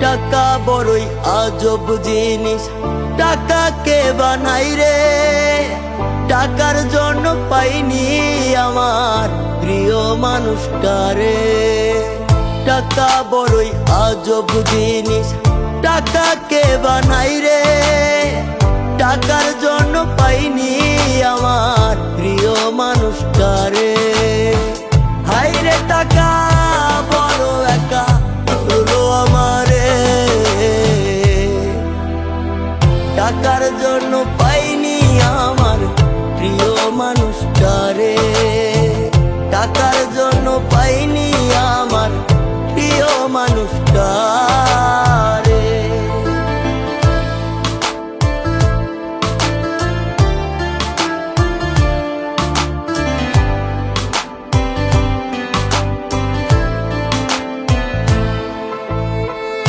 টাকা বড়ই আজব জিনিস, টাকাকে বানাই রে। টাকার জন্য পাইনি আমার প্রিয় মানুষটারে। টাকা বড়ই আজব জিনিস, টাকাকে বানাই রে। টাকার জন্য পাইনি আমার প্রিয় মানুষটারে। হাই রে টাকা বড় একা হলো আমারে। টাকার জন্য পাইনি আমার প্রিয় মানুষটারে। টাকার